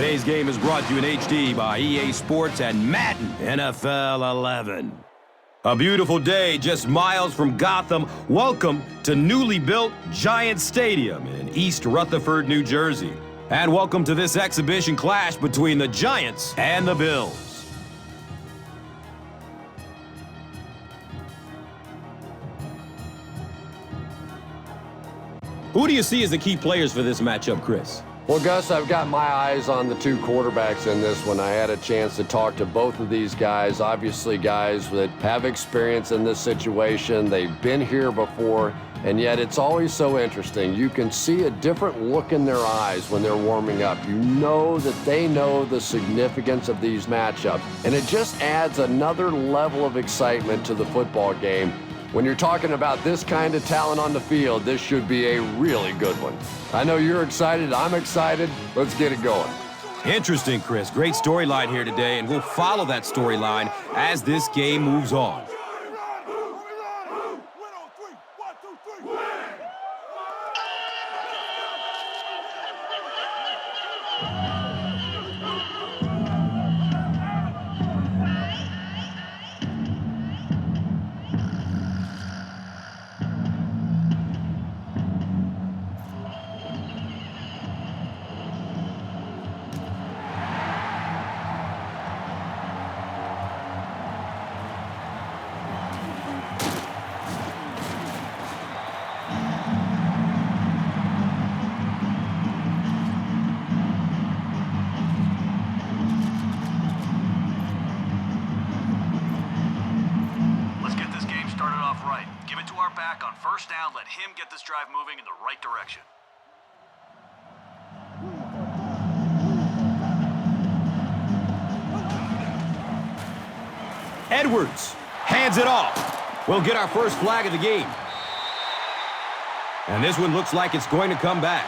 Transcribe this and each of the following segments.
Today's game is brought to you in HD by EA Sports and Madden NFL 11. A beautiful day just miles from Gotham. Welcome to newly built Giant Stadium in East Rutherford, New Jersey. And welcome to this exhibition clash between the Giants and the Bills. Who do you see as the key players for this matchup, Chris? Well, Gus, I've got my eyes on the two quarterbacks in this one. I had a chance to talk to both of these guys, obviously guys that have experience in this situation. They've been here before, and yet it's always so interesting. You can see a different look in their eyes when they're warming up. You know that they know the significance of these matchups, and it just adds another level of excitement to the football game. When you're talking about this kind of talent on the field, this should be a really good one. I know you're excited. I'm excited. Let's get it going. Interesting, Chris. Great storyline here today, and we'll follow that storyline as this game moves on. On first down, let him get this drive moving in the right direction. Edwards hands it off. We'll get our first flag of the game. And this one looks like it's going to come back.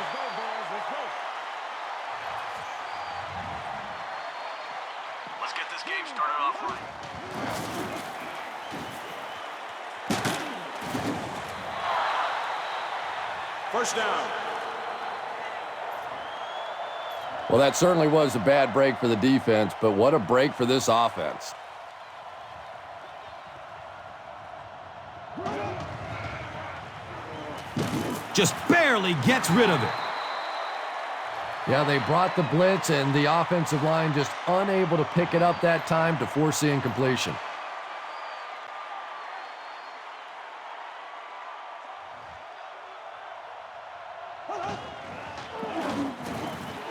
Let's get this game started off right. First down. Well, that certainly was a bad break for the defense, but what a break for this offense. Just barely gets rid of it. Yeah, they brought the blitz, and the offensive line just unable to pick it up that time to force the incompletion.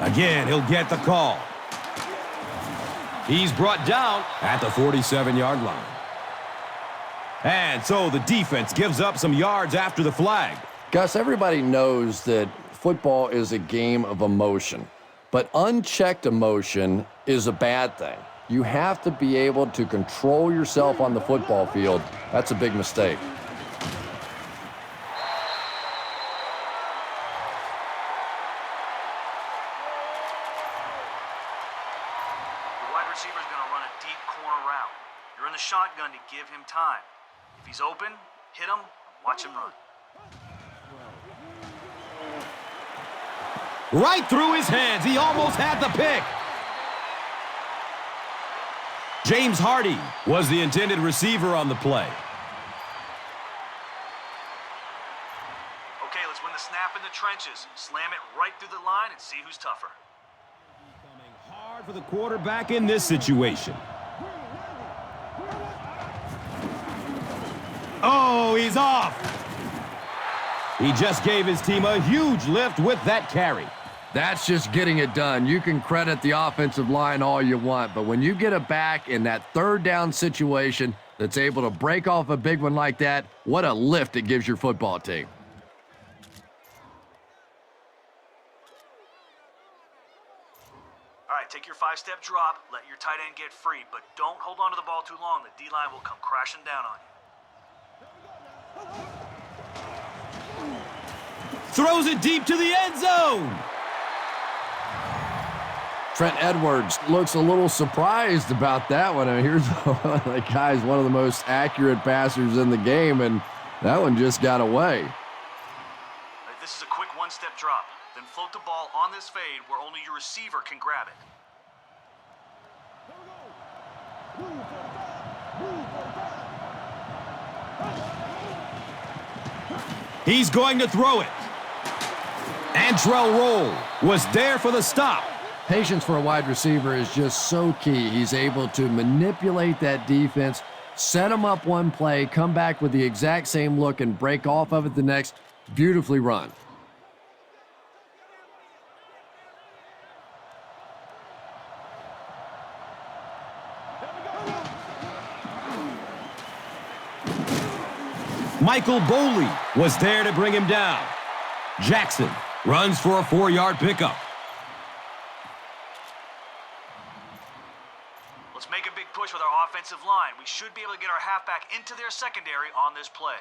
Again, he'll get the call. He's brought down at the 47-yard line. And so the defense gives up some yards after the flag. Gus, everybody knows that football is a game of emotion, but unchecked emotion is a bad thing. You have to be able to control yourself on the football field. That's a big mistake. Receiver's going to run a deep corner route. You're in the shotgun to give him time. If he's open, hit him, watch him run. Right through his hands. He almost had the pick. James Hardy was the intended receiver on the play. Okay, let's win the snap in the trenches. Slam it right through the line and see who's tougher. Hard for the quarterback in this situation. Oh, he's off. He just gave his team a huge lift with that carry. That's just getting it done. You can credit the offensive line all you want, but when you get it back in that third down situation that's able to break off a big one like that, what a lift it gives your football team. All right, take your five-step drop, let your tight end get free, but don't hold on to the ball too long. The D-line will come crashing down on you. Throws it deep to the end zone. Trent Edwards looks a little surprised about that one. I mean, here's the guy's one of the most accurate passers in the game, and that one just got away. This is a quick one-step drop. Then then float the ball on this fade where only your receiver can grab it. He's going to throw it. Antrell Roll was there for the stop. Patience for a wide receiver is just so key. He's able to manipulate that defense, set him up one play, come back with the exact same look, and break off of it the next. Beautifully run. Michael Boley was there to bring him down. Jackson runs for a 4-yard pickup. Let's make a big push with our offensive line. We should be able to get our halfback into their secondary on this play.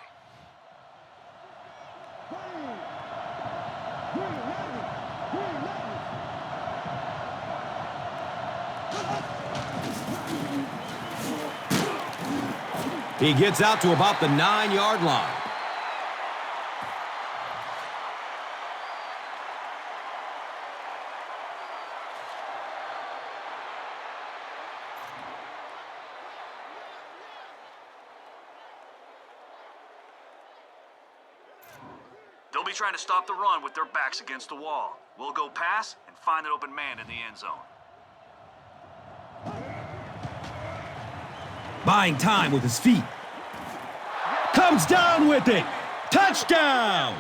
He gets out to about the 9-yard line. They'll be trying to stop the run with their backs against the wall. We'll go pass and find an open man in the end zone. Buying time with his feet. Comes down with it. Touchdown!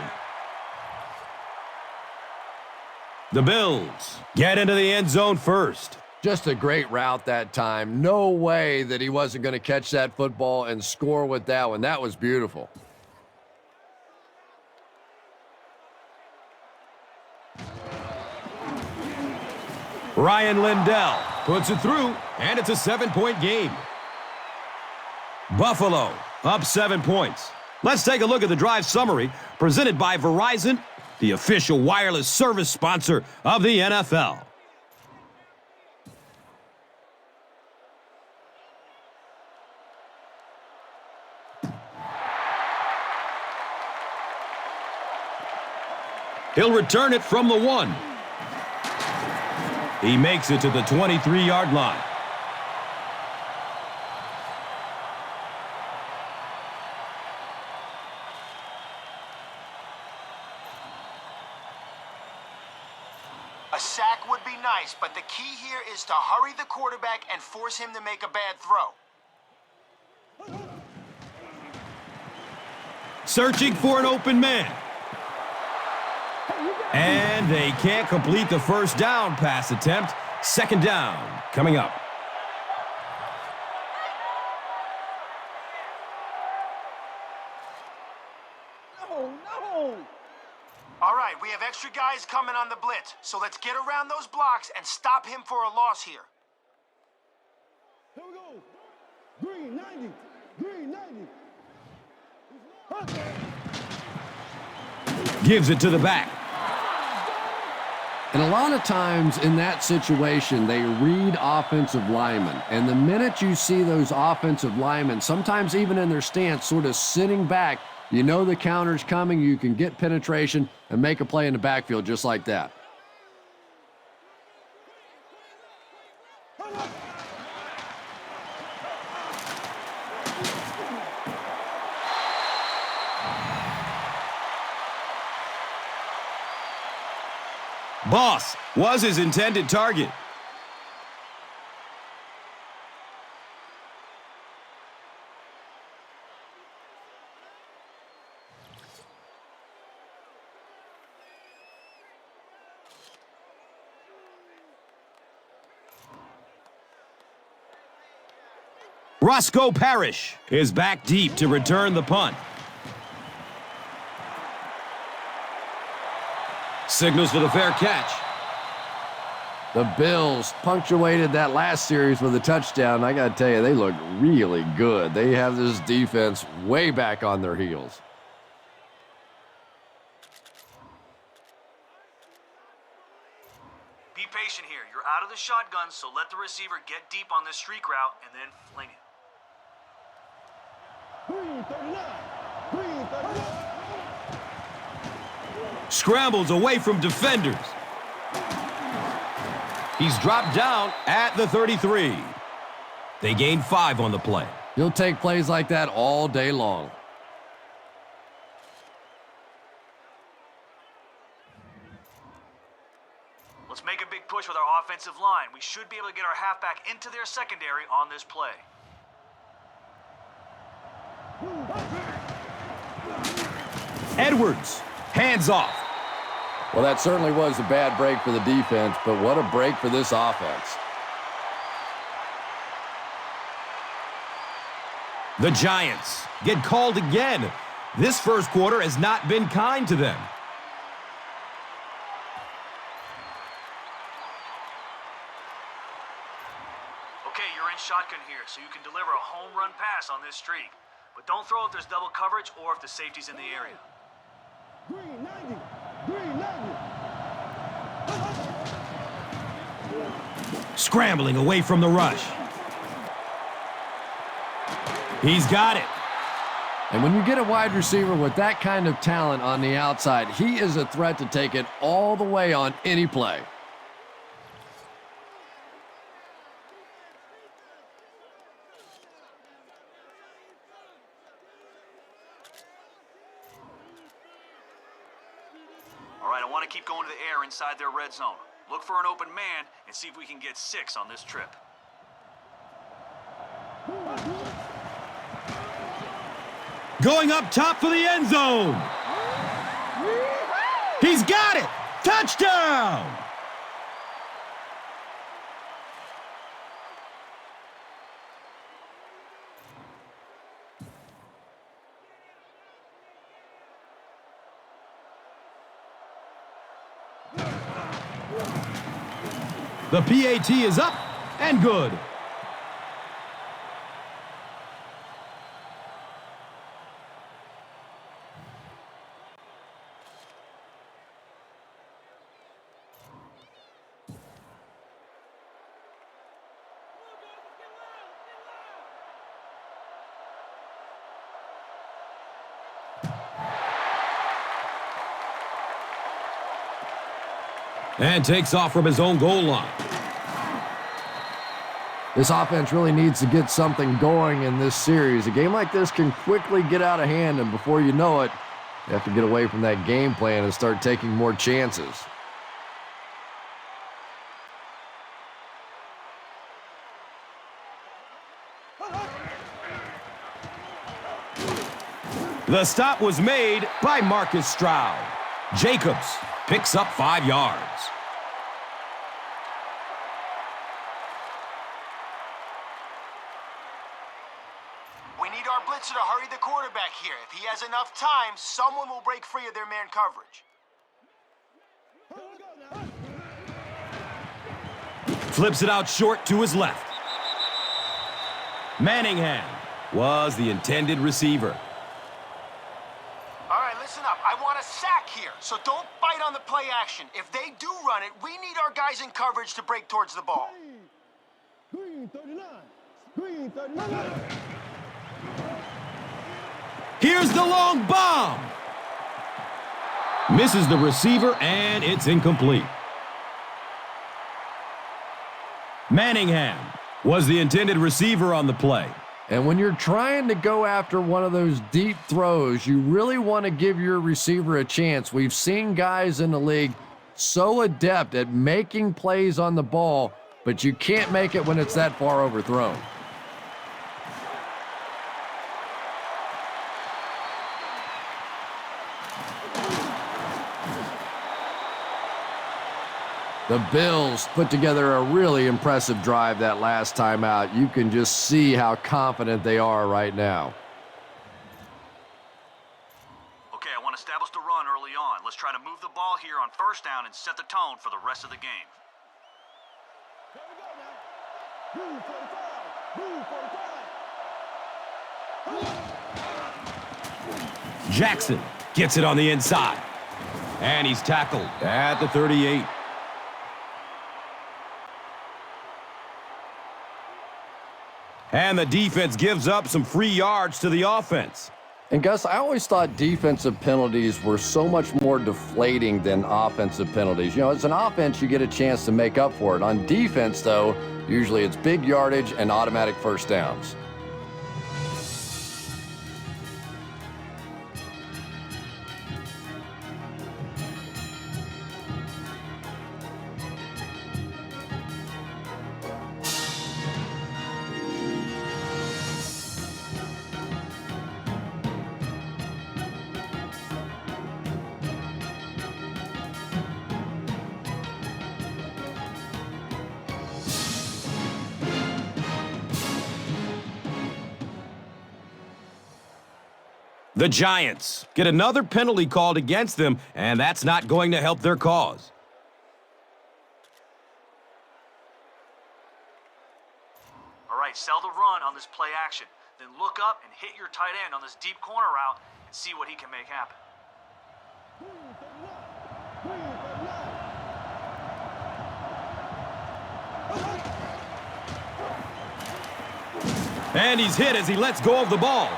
The Bills get into the end zone first. Just a great route that time. No way that he wasn't going to catch that football and score with that one. That was beautiful. Ryan Lindell puts it through, and it's a 7-point game. Buffalo up 7 points. Let's take a look at the drive summary presented by Verizon, the official wireless service sponsor of the NFL. He'll return it from the 1. He makes it to the 23-yard line. A sack would be nice, but the key here is to hurry the quarterback and force him to make a bad throw. Searching for an open man. And they can't complete the first down pass attempt. Second down coming up. All right, we have extra guys coming on the blitz, so let's get around those blocks and stop him for a loss here. Here we go. Green 90. Green 90. Gives it to the back. And a lot of times in that situation, they read offensive linemen. And the minute you see those offensive linemen, sometimes even in their stance, sort of sitting back, you know the counter's coming, you can get penetration and make a play in the backfield just like that. Boss was his intended target. Roscoe Parrish is back deep to return the punt. Signals for the fair catch. The Bills punctuated that last series with a touchdown. I got to tell you, they look really good. They have this defense way back on their heels. Be patient here. You're out of the shotgun, so let the receiver get deep on this streak route and then fling it. Green 39. Green 39. Scrambles away from defenders. He's dropped down at the 33. They gain 5 on the play. He'll take plays like that all day long. Let's make a big push with our offensive line. We should be able to get our halfback into their secondary on this play. Edwards, hands off. Well, that certainly was a bad break for the defense, but what a break for this offense. The Giants get called again. This first quarter has not been kind to them. Okay, you're in shotgun here, so you can deliver a home run pass on this streak. But don't throw if there's double coverage or if the safety's in the area. Green 90. Green 90. Scrambling away from the rush. He's got it. And when you get a wide receiver with that kind of talent on the outside, he is a threat to take it all the way on any play. All right, I want to keep going to the air inside their red zone. Look for an open man and see if we can get 6 on this trip. Going up top for the end zone. He's got it. Touchdown. The PAT is up and good. And takes off from his own goal line. This offense really needs to get something going in this series. A game like this can quickly get out of hand, and before you know it, you have to get away from that game plan and start taking more chances. The stop was made by Marcus Stroud. Jacobs picks up 5 yards. We need our blitzer to hurry the quarterback here. If he has enough time, someone will break free of their man coverage. Flips it out short to his left. Manningham was the intended receiver. All right, listen up. I want a sack here, so don't bite on the play action. If they do run it, we need our guys in coverage to break towards the ball. Green 39. Green 39. Here's the long bomb. Misses the receiver, and it's incomplete. Manningham was the intended receiver on the play. And when you're trying to go after one of those deep throws, you really want to give your receiver a chance. We've seen guys in the league so adept at making plays on the ball, but you can't make it when it's that far overthrown. The Bills put together a really impressive drive that last time out. You can just see how confident they are right now. Okay, I want to establish the run early on. Let's try to move the ball here on first down and set the tone for the rest of the game. Here we go now. Blue 45. Blue 45. Jackson gets it on the inside. And he's tackled at the 38. And the defense gives up some free yards to the offense. And Gus, I always thought defensive penalties were so much more deflating than offensive penalties. You know, as an offense, you get a chance to make up for it. On defense, though, usually it's big yardage and automatic first downs. The Giants get another penalty called against them, and that's not going to help their cause. All right, sell the run on this play action. Then look up and hit your tight end on this deep corner route and see what he can make happen. And he's hit as he lets go of the ball.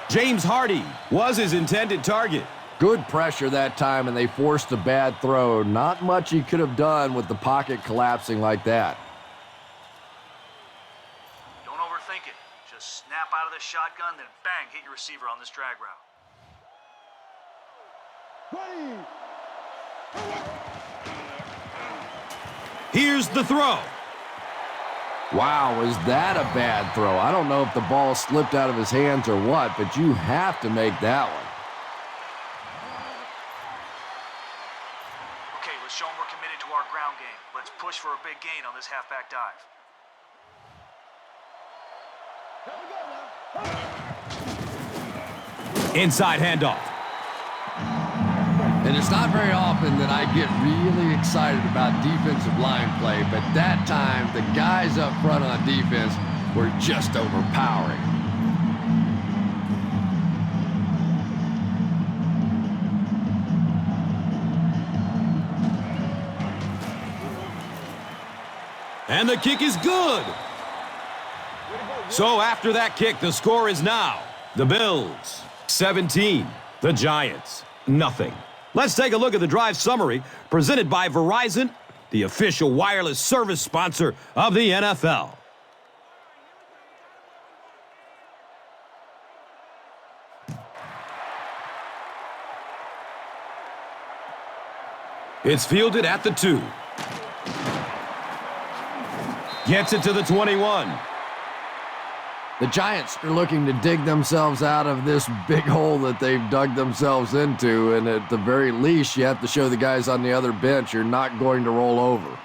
James Hardy was his intended target. Good pressure that time, and they forced a bad throw. Not much he could have done with the pocket collapsing like that. Don't overthink it. Just snap out of the shotgun, then bang, hit your receiver on this drag route. Here's the throw. Wow, was that a bad throw? I don't know if the ball slipped out of his hands or what, but you have to make that one. Okay, let's show them we're committed to our ground game. Let's push for a big gain on this halfback dive. Inside handoff. And it's not very often that I get really excited about defensive line play, but that time the guys up front on defense were just overpowering. And the kick is good. So after that kick, the score is now the Bills 17, the Giants nothing. Let's take a look at the drive summary presented by Verizon, the official wireless service sponsor of the NFL. It's fielded at the 2. Gets it to the 21. The Giants are looking to dig themselves out of this big hole that they've dug themselves into, and at the very least, you have to show the guys on the other bench you're not going to roll over.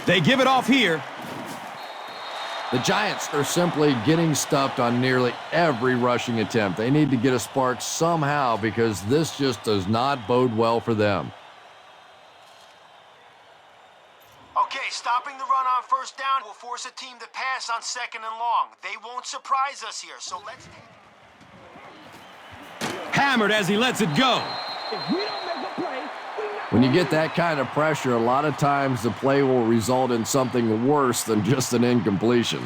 They give it off here. The Giants are simply getting stuffed on nearly every rushing attempt. They need to get a spark somehow because this just does not bode well for them. Okay, stopping the run on first down will force a team to pass on second and long. They won't surprise us here, so let's... Hammered as he lets it go. If we don't make a play, When you get that kind of pressure, a lot of times the play will result in something worse than just an incompletion.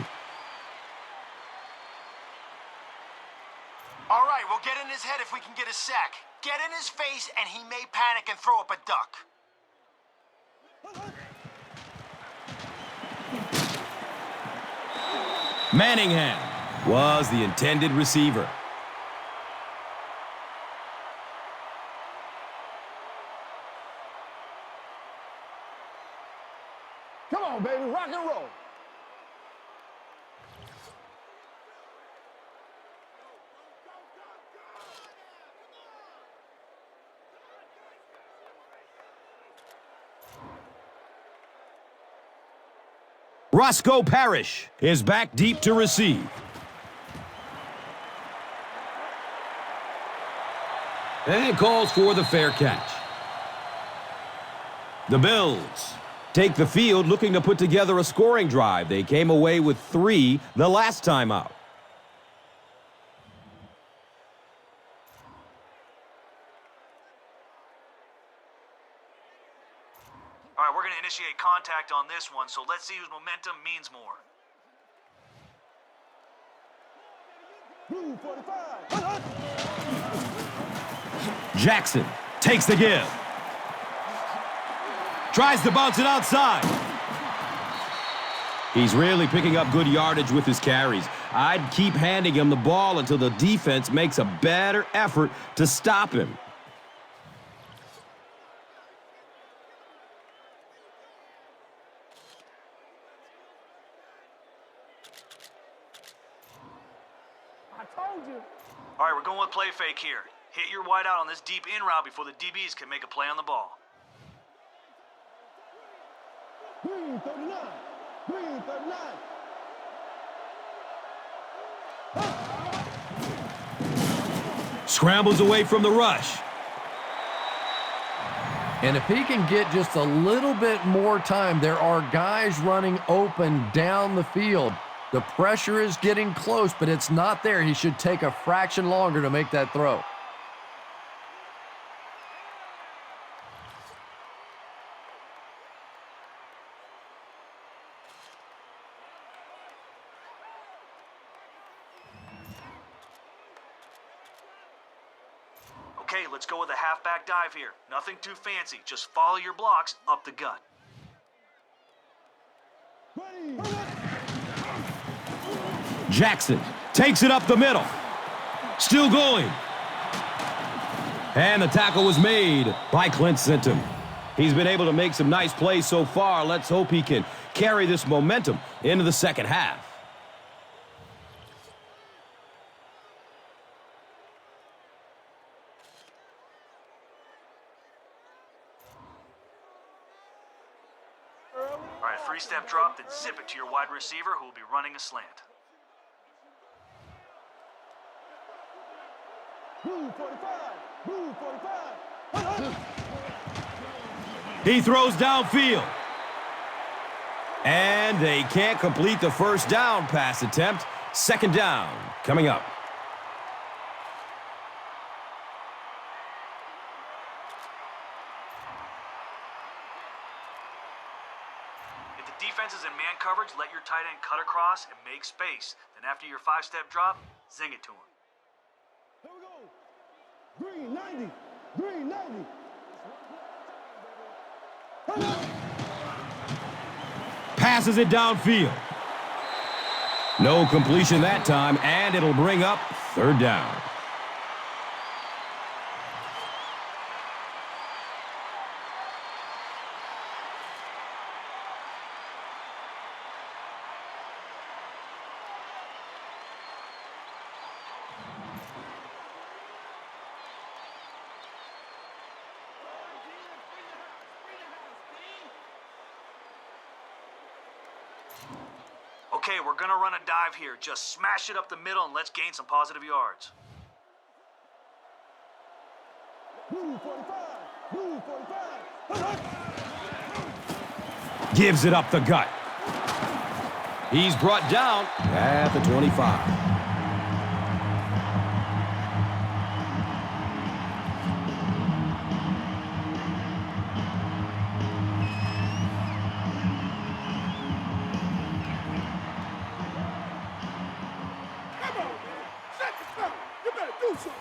All right, we'll get in his head if we can get a sack. Get in his face, and he may panic and throw up a duck. Manningham was the intended receiver. come on, baby, rock and roll. Roscoe Parrish is back deep to receive. And calls for the fair catch. The Bills take the field looking to put together a scoring drive. They came away with 3 the last time out. All right, we're going to initiate contact on this one, so let's see whose momentum means more. Blue 45. Jackson takes the give. Tries to bounce it outside. He's really picking up good yardage with his carries. I'd keep handing him the ball until the defense makes a better effort to stop him. I told you. All right, we're going with play fake here. Hit your wide out on this deep in route before the DBs can make a play on the ball. Green 39. Green 39. Scrambles away from the rush. And if he can get just a little bit more time, there are guys running open down the field. The pressure is getting close, but it's not there. He should take a fraction longer to make that throw. Okay, let's go with a halfback dive here. Nothing too fancy. Just follow your blocks up the gut. Jackson takes it up the middle. Still going. And the tackle was made by Clint Sinton. He's been able to make some nice plays so far. Let's hope he can carry this momentum into the second half. All right, three-step drop, then zip it to your wide receiver who will be running a slant. Blue 45. Blue 45. He throws downfield. And they can't complete the first down pass attempt. Second down coming up. If the defense is in man coverage, let your tight end cut across and make space. Then after your five-step drop, zing it to him. Here we go. Green 90. Green 90. Passes it downfield. No completion that time, and it'll bring up third down. Okay, we're going to run a dive here. Just smash it up the middle and let's gain some positive yards. Blue 45. Blue 45. Gives it up the gut. He's brought down at the 25. You better do something.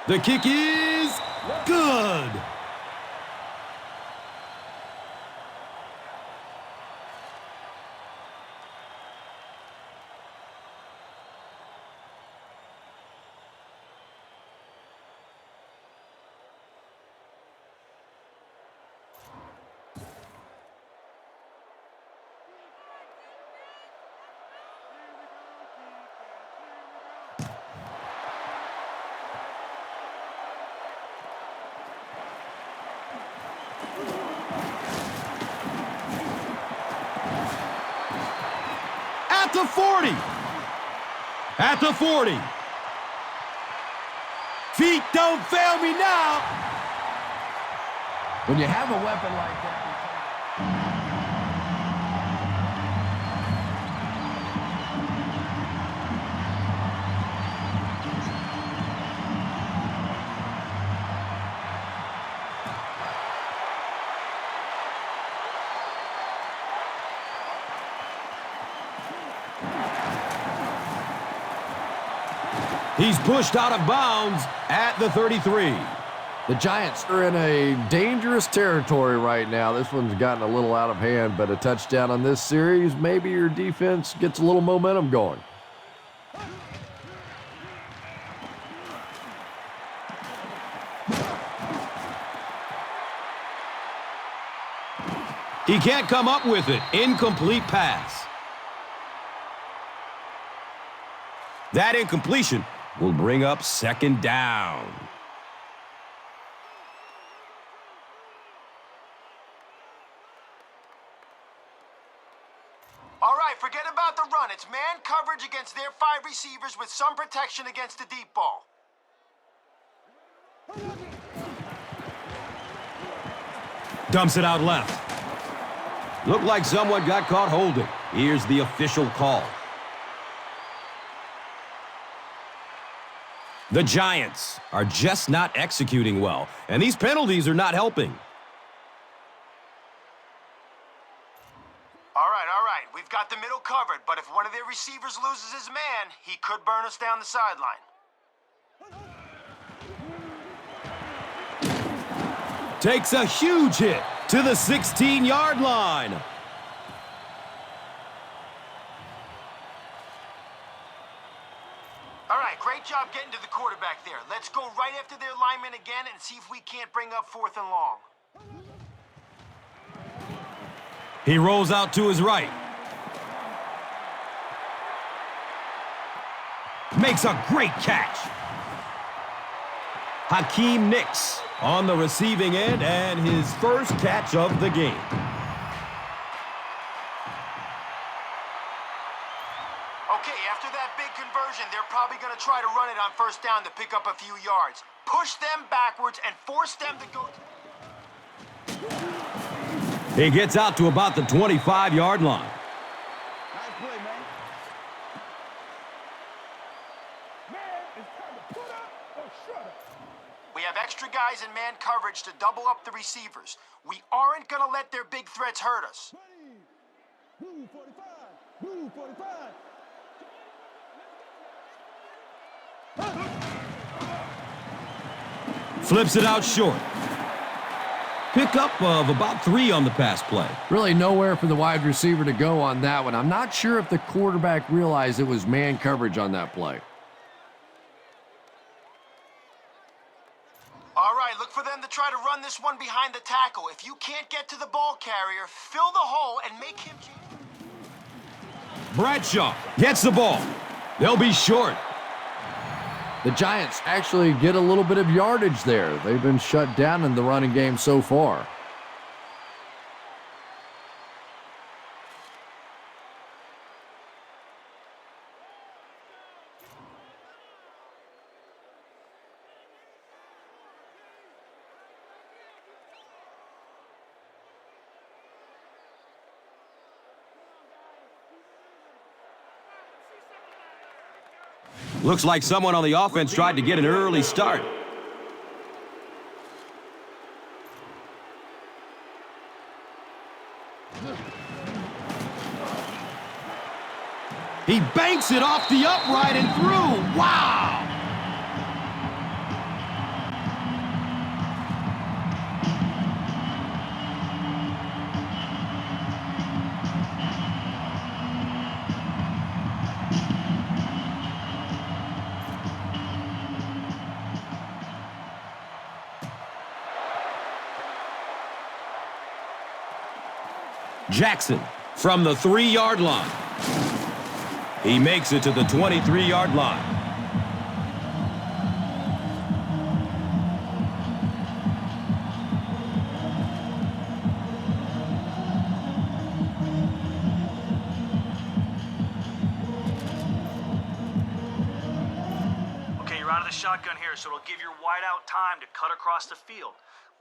The kick is good. At the 40. At the 40. Feet don't fail me now. When you have a weapon like that, He's pushed out of bounds at the 33. The Giants are in a dangerous territory right now. This one's gotten a little out of hand, but a touchdown on this series, maybe your defense gets a little momentum going. He can't come up with it. Incomplete pass. That incompletion will bring up second down. All right, forget about the run. It's man coverage against their 5 receivers with some protection against the deep ball. Dumps it out left. Looked like someone got caught holding. Here's the official call. The Giants are just not executing well, and these penalties are not helping. All right. We've got the middle covered, but if one of their receivers loses his man, he could burn us down the sideline. Takes a huge hit to the 16-yard line. All right, great job getting to the quarterback there. Let's go right after their lineman again and see if we can't bring up 4th and long. He rolls out to his right. Makes a great catch. Hakeem Nicks on the receiving end and his first catch of the game. Okay, after that big conversion, they're probably going to try to run it on 1st down to pick up a few yards. Push them backwards and force them to go. He gets out to about the 25-yard line. Nice play, man. Man, it's time to put up or shut up. We have extra guys in man coverage to double up the receivers. We aren't going to let their big threats hurt us. Blue 45. Blue 45. Flips it out short. Pickup of about 3 on the pass play. Really nowhere for the wide receiver to go on that one. I'm not sure if the quarterback realized it was man coverage on that play. All right, look for them to try to run this one behind the tackle. If you can't get to the ball carrier, fill the hole and make him change. Bradshaw gets the ball. They'll be short. The Giants actually get a little bit of yardage there. They've been shut down in the running game so far. Looks like someone on the offense tried to get an early start. He banks it off the upright and through. Wow! Jackson from the 3-yard line. He makes it to the 23-yard line. Okay, you're out of the shotgun here, so it'll give your wideout time to cut across the field.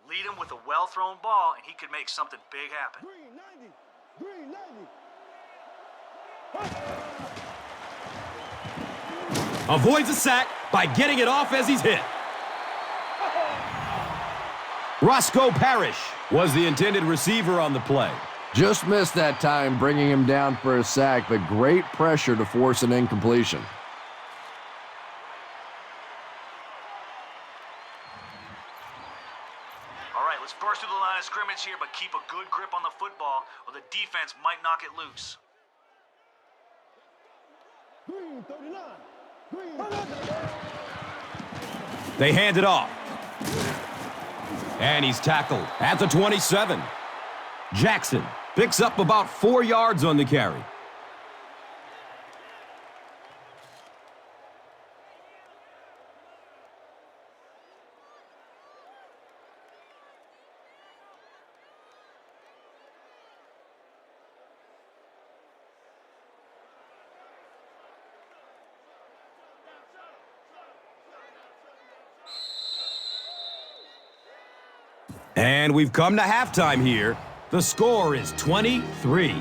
Lead him with a well-thrown ball, and he could make something big happen. Green 90. Green 90. Avoids a sack by getting it off as he's hit. Roscoe Parrish was the intended receiver on the play. Just missed that time, bringing him down for a sack, but great pressure to force an incompletion. advantage here, but keep a good grip on the football, or the defense might knock it loose. Green 39. Green. They hand it off. And he's tackled at the 27. Jackson picks up about 4 yards on the carry. And we've come to halftime here. The score is 23.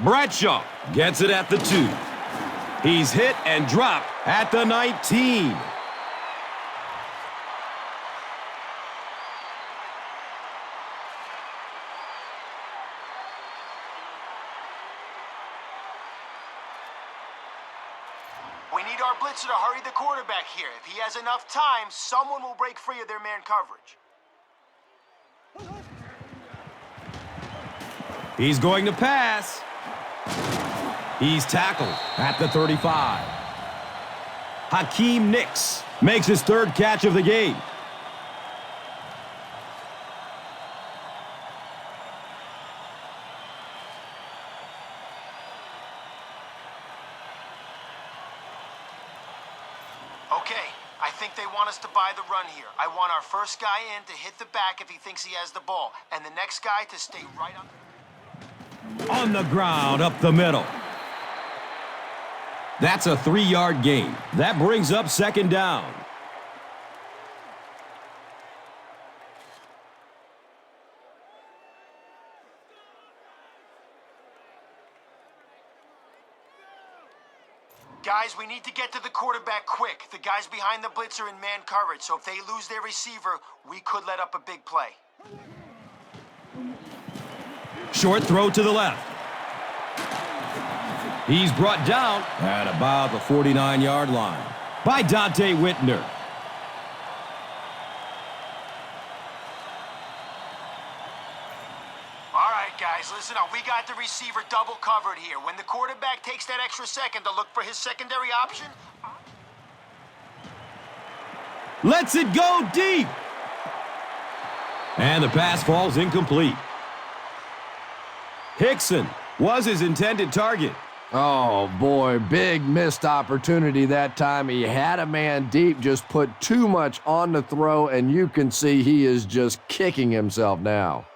Bradshaw gets it at the 2. He's hit and dropped at the 19. We need our blitzer to hurry the quarterback here. If he has enough time, someone will break free of their man coverage. He's going to pass. He's tackled at the 35. Hakeem Nicks makes his 3rd catch of the game. Okay, I think they want us to buy the run here. I want our first guy in to hit the back if he thinks he has the ball, and the next guy to stay right On the ground, up the middle. That's a 3-yard gain. That brings up 2nd down. Guys, we need to get to the quarterback quick. The guys behind the blitz are in man coverage, so if they lose their receiver, we could let up a big play. Short throw to the left. He's brought down at about the 49-yard line by Dante Whitner. All right, guys, listen up. We got the receiver double covered here. When the quarterback takes that extra second to look for his secondary option... Lets it go deep. And the pass falls incomplete. Hickson was his intended target. Oh, boy, big missed opportunity that time. He had a man deep, just put too much on the throw, and you can see he is just kicking himself now.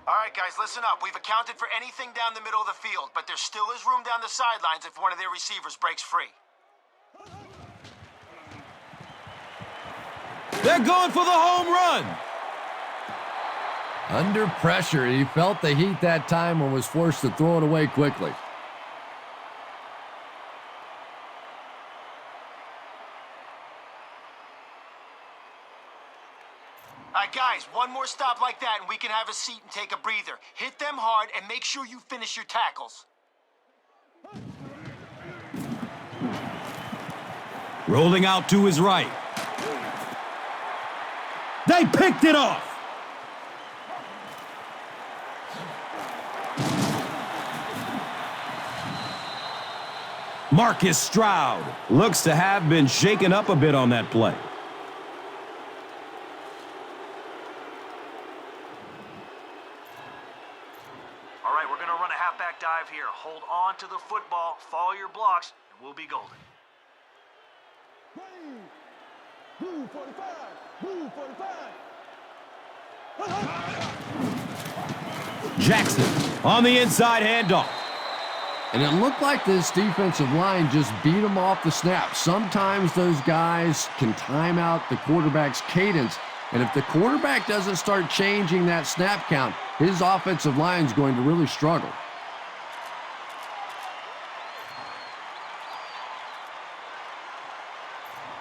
All right, guys, listen up. We've accounted for anything down the middle of the field, but there still is room down the sidelines if one of their receivers breaks free. They're going for the home run. Under pressure, he felt the heat that time and was forced to throw it away quickly. All right, guys, one more stop like that and we can have a seat and take a breather. Hit them hard and make sure you finish your tackles. Rolling out to his right. They picked it off. Marcus Stroud looks to have been shaken up a bit on that play. All right, we're going to run a halfback dive here. Hold on to the football, follow your blocks, and we'll be golden. Blue 45. Blue 45. Jackson on the inside handoff. And it looked like this defensive line just beat them off the snap. Sometimes those guys can time out the quarterback's cadence. And if the quarterback doesn't start changing that snap count, his offensive line is going to really struggle.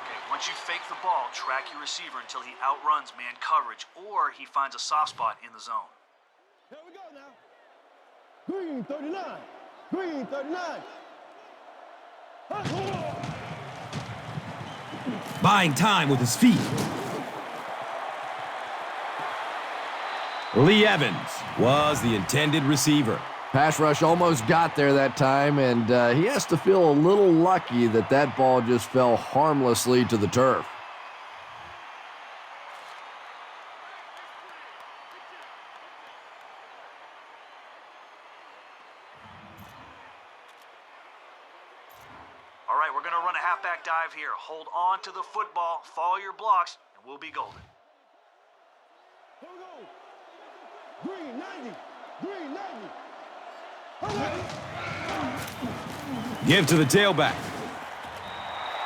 Okay, once you fake the ball, track your receiver until he outruns man coverage or he finds a soft spot in the zone. Here we go now. Green 39. Green 39. Buying time with his feet. Lee Evans was the intended receiver. Pass rush almost got there that time, and he has to feel a little lucky that that ball just fell harmlessly to the turf. All right, we're going to run a halfback dive here. Hold on to the football, follow your blocks, and we'll be golden. Here we go. Green 90. Green 90. Give to the tailback.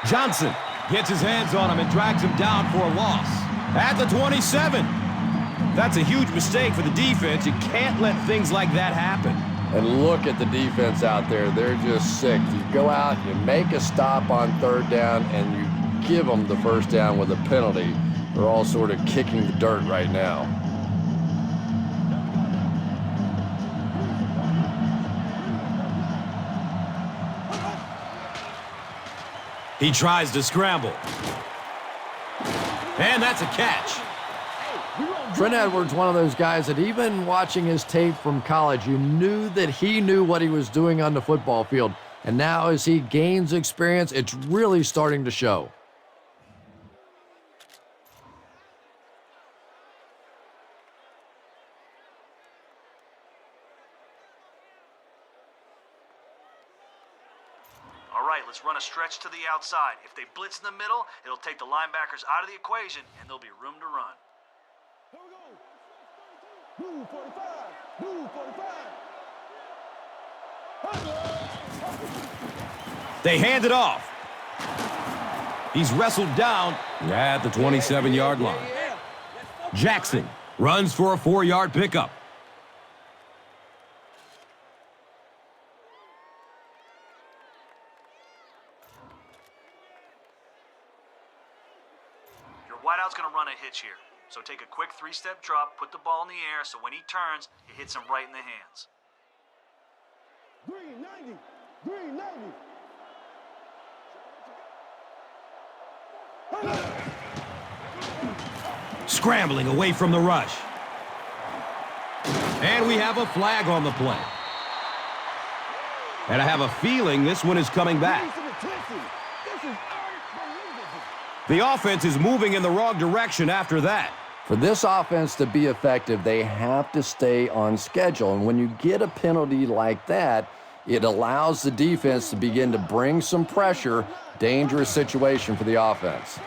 Johnson gets his hands on him and drags him down for a loss. At the 27. That's a huge mistake for the defense. You can't let things like that happen. And look at the defense out there. They're just sick. You go out, you make a stop on third down, and you give them the first down with a penalty. They're all sort of kicking the dirt right now. He tries to scramble. And that's a catch. Trent Edwards, one of those guys that even watching his tape from college, you knew that he knew what he was doing on the football field. And now as he gains experience, it's really starting to show. All right, let's run a stretch to the outside. If they blitz in the middle, it'll take the linebackers out of the equation, and there'll be room to run. Here we go. Blue 45. Blue 45. They hand it off. He's wrestled down at the 27-yard line. Jackson runs for a 4-yard pickup. Your wideout's going to run a hitch here. So take a quick 3-step drop, put the ball in the air, so when he turns, it hits him right in the hands. Green 90. Green 90. Scrambling away from the rush. And we have a flag on the play. And I have a feeling this one is coming back. This is unbelievable. The offense is moving in the wrong direction after that. For this offense to be effective, they have to stay on schedule. And when you get a penalty like that, it allows the defense to begin to bring some pressure. Dangerous situation for the offense.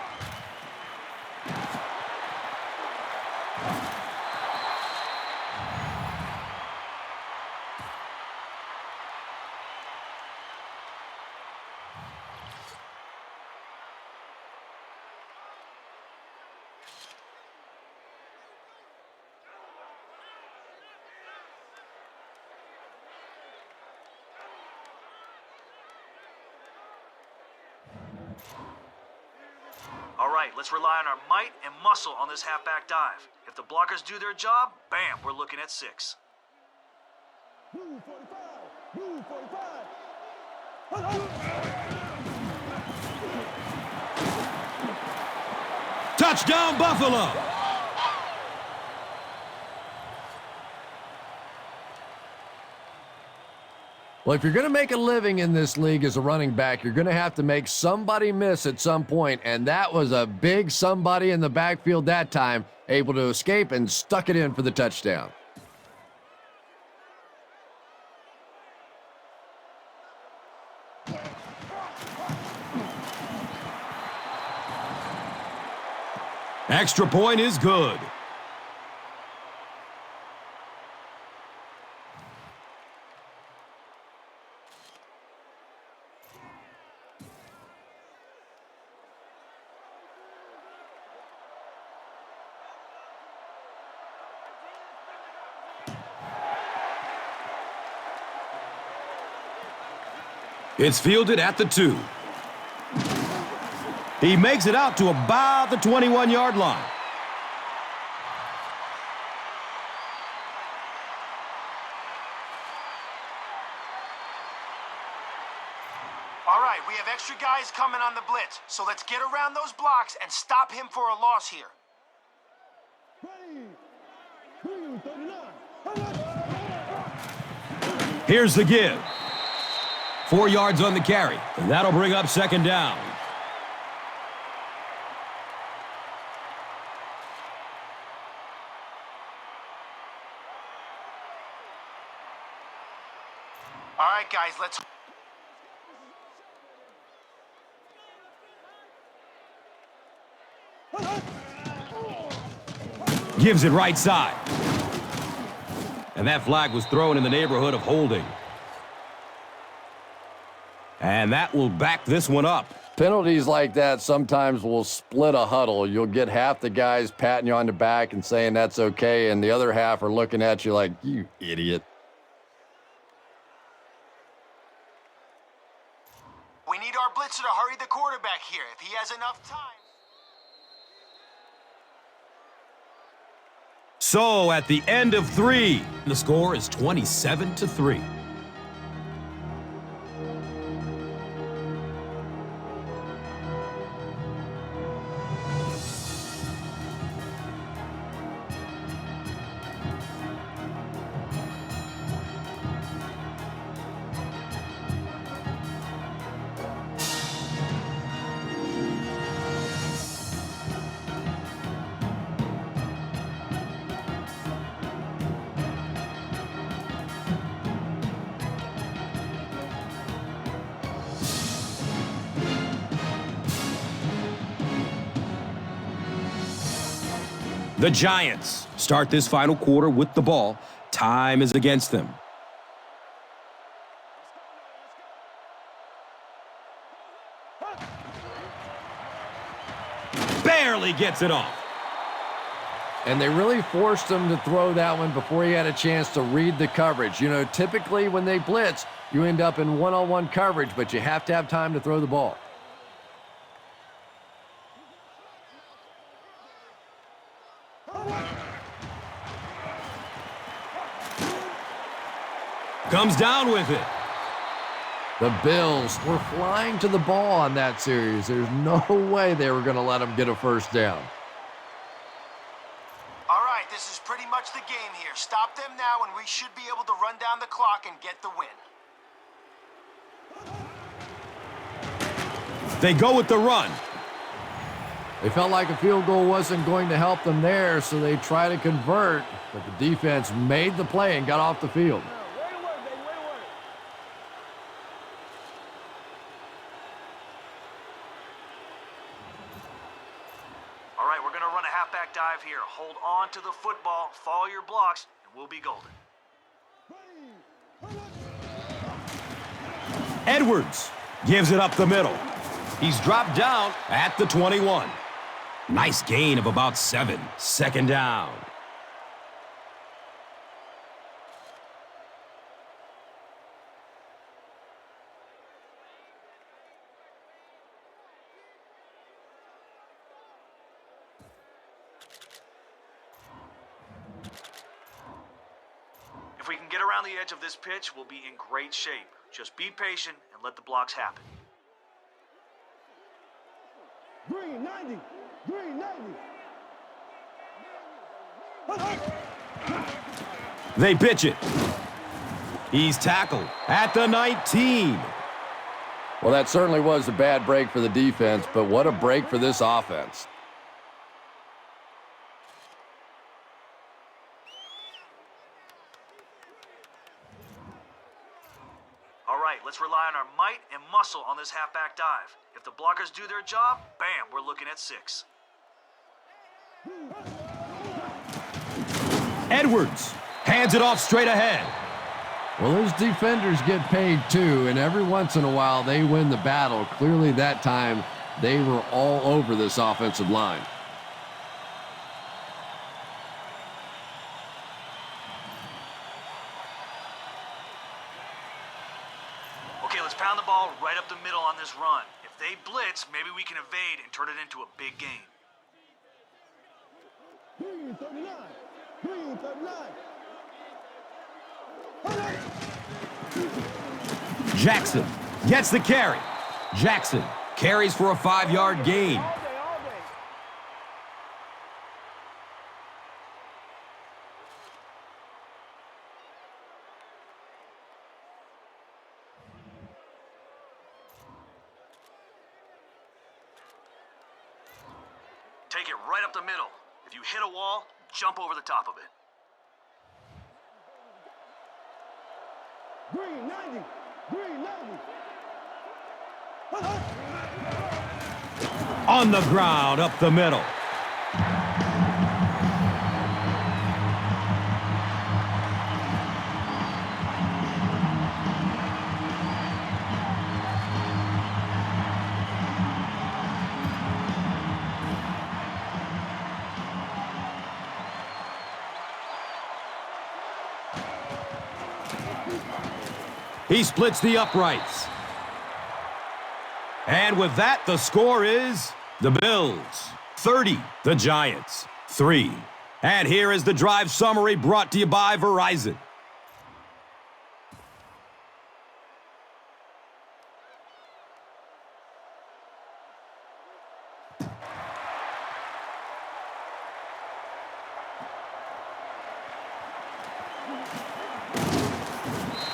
All right, let's rely on our might and muscle on this halfback dive. If the blockers do their job, bam, we're looking at 6. Blue 45. Blue 45. Touchdown, Buffalo! Well, if you're going to make a living in this league as a running back, you're going to have to make somebody miss at some point, and that was a big somebody in the backfield that time, able to escape and stuck it in for the touchdown. Extra point is good. It's fielded at the 2. He makes it out to about the 21-yard line. All right, we have extra guys coming on the blitz, so let's get around those blocks and stop him for a loss here. Ready. 39. Here's the give. 4 yards on the carry, and that'll bring up second down. All right, guys, let's... Gives it right side. And that flag was thrown in the neighborhood of holding. And that will back this one up. Penalties like that sometimes will split a huddle. You'll get half the guys patting you on the back and saying that's okay, and the other half are looking at you like, you idiot. We need our blitzer to hurry the quarterback here if he has enough time. So at the end of 3, the score is 27-3. The Giants start this final quarter with the ball. Time is against them. Barely gets it off. And they really forced him to throw that one before he had a chance to read the coverage. You know, typically when they blitz, you end up in one-on-one coverage, but you have to have time to throw the ball. Comes down with it. The Bills were flying to the ball on that series. There's no way they were going to let him get a first down. All right, this is pretty much the game here. Stop them now, and we should be able to run down the clock and get the win. They go with the run. They felt like a field goal wasn't going to help them there, so they try to convert, but the defense made the play and got off the field. All right, we're going to run a halfback dive here. Hold on to the football, follow your blocks, and we'll be golden. Edwards gives it up the middle. He's dropped down at the 21. Nice gain of about 7. Second down. If we can get around the edge of this pitch, we'll be in great shape. Just be patient and let the blocks happen. Green 90. Green 90. They pitch it. He's tackled at the 19. Well, that certainly was a bad break for the defense, but what a break for this offense. All right, let's rely on our might and muscle on this halfback dive. If the blockers do their job, bam, we're looking at 6. Edwards hands it off straight ahead. Well, those defenders get paid too, and every once in a while they win the battle. Clearly that time they were all over this offensive line. Okay, let's pound the ball right up the middle on this run. If they blitz, maybe we can evade and turn it into a big game. Green 39. Green 39. Jackson gets the carry. Jackson carries for a 5-yard gain. Take it right up the middle. If you hit a wall, jump over the top of it. Green 90. Green 90. On the ground, up the middle. He splits the uprights. And with that, the score is the Bills 30, the Giants 3. And here is the drive summary brought to you by Verizon.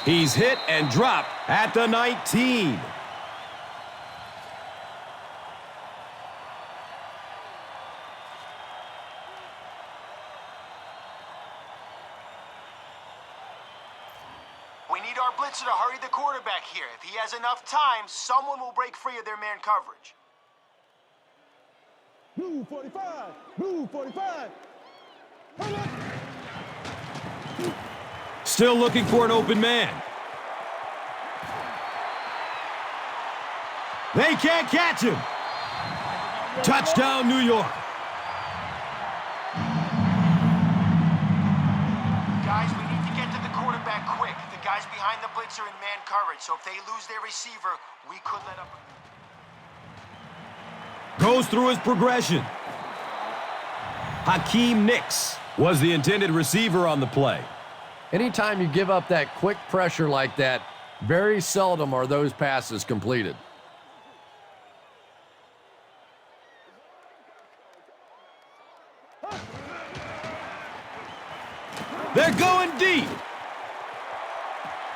He's hit and dropped at the 19. We need our blitzer to hurry the quarterback here. If he has enough time, someone will break free of their man coverage. Blue 45. Blue 45. Still looking for an open man. They can't catch him. Touchdown, New York. Guys, we need to get to the quarterback quick. The guys behind the blitzer in man coverage, so if they lose their receiver, we could let up. Goes through his progression. Hakeem Nicks was the intended receiver on the play. Anytime you give up that quick pressure like that, very seldom are those passes completed. They're going deep.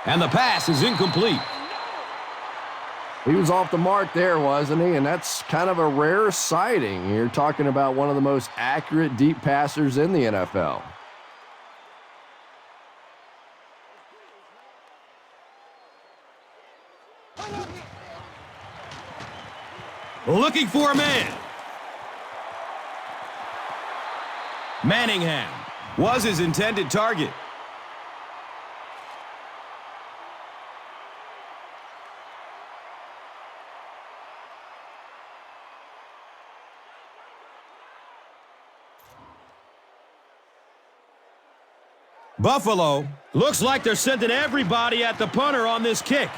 And the pass is incomplete. He was off the mark there, wasn't he? And that's kind of a rare sighting. You're talking about one of the most accurate deep passers in the NFL. Looking for a man. Manningham was his intended target. Buffalo looks like they're sending everybody at the punter on this kick.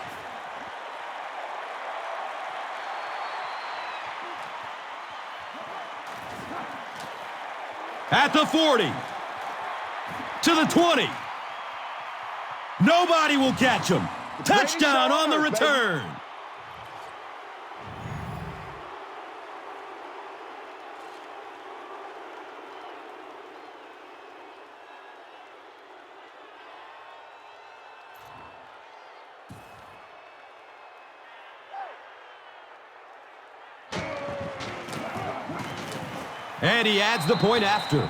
At the 40. To the 20. Nobody will catch him. Touchdown on the return. And he adds the point after.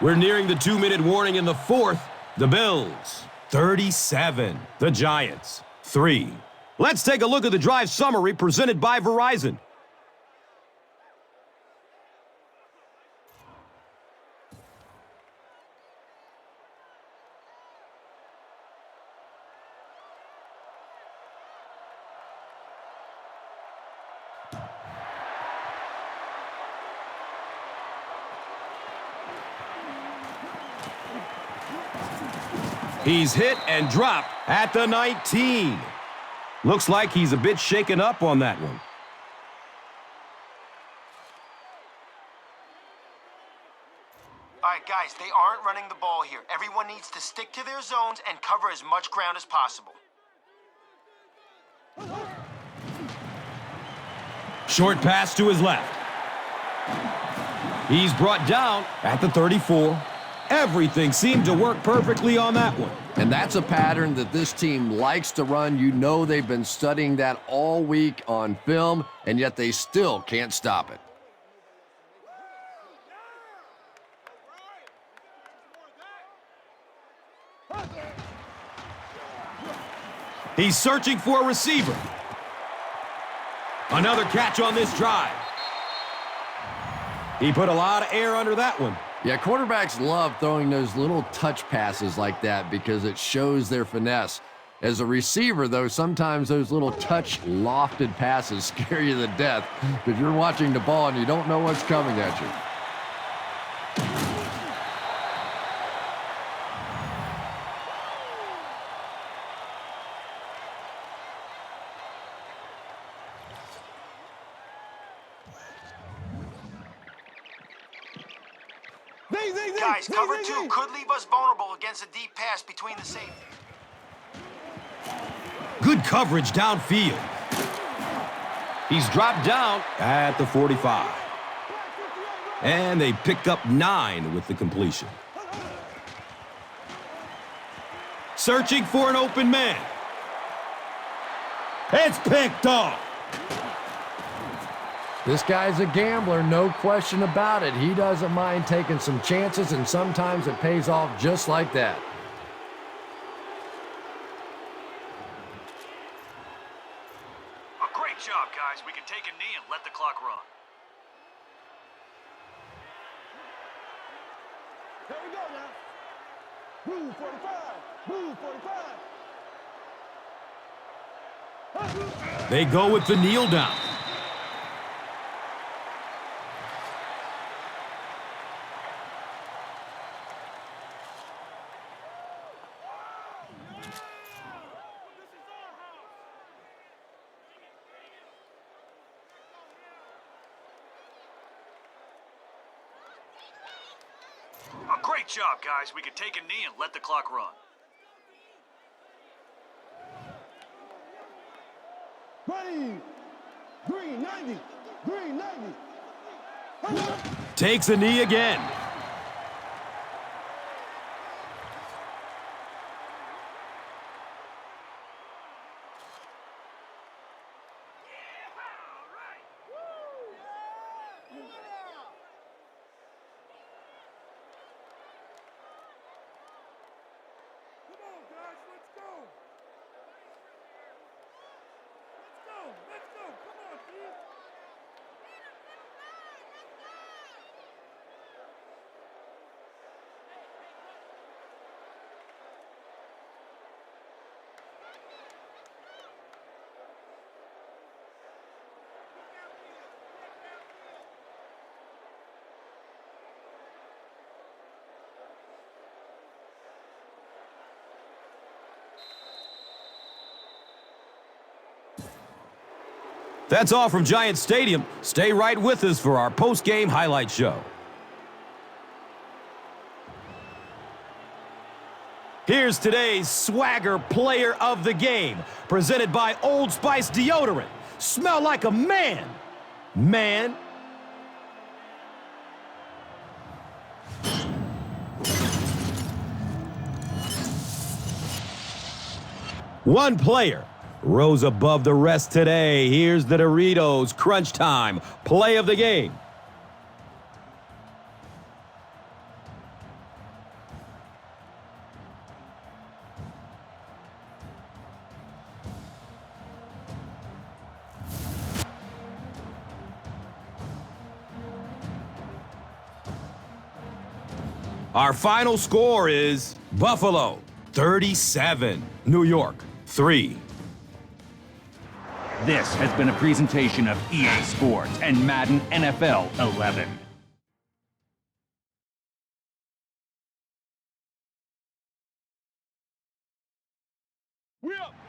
We're nearing the 2-minute warning in the fourth. The Bills, 37. The Giants, 3. Let's take a look at the drive summary presented by Verizon. He's hit and dropped at the 19. Looks like he's a bit shaken up on that one. All right, guys, they aren't running the ball here. Everyone needs to stick to their zones and cover as much ground as possible. Short pass to his left. He's brought down at the 34. Everything seemed to work perfectly on that one. And that's a pattern that this team likes to run. You know they've been studying that all week on film, and yet they still can't stop it. He's searching for a receiver. Another catch on this drive. He put a lot of air under that one. Yeah, quarterbacks love throwing those little touch passes like that because it shows their finesse. As a receiver, though, sometimes those little touch lofted passes scare you to death because you're watching the ball and you don't know what's coming at you. Guys, cover two could leave us vulnerable against a deep pass between the safeties. Good coverage downfield. He's dropped down at the 45. And they pick up 9 with the completion. Searching for an open man. It's picked off. This guy's a gambler, no question about it. He doesn't mind taking some chances, and sometimes it pays off just like that. A great job, guys. We can take a knee and let the clock run. Here we go now. Blue 45. Blue 45. They go with the kneel down. A great job, guys. We can take a knee and let the clock run. Green 90. Green 90. Takes a knee again. That's all from Giant Stadium. Stay right with us for our post-game highlight show. Here's today's Swagger Player of the Game, presented by Old Spice Deodorant. Smell like a man. Man. One player rose above the rest today. Here's the Doritos Crunch Time Play of the Game. Our final score is Buffalo 37, New York 3. This has been a presentation of EA Sports and Madden NFL 11. We up.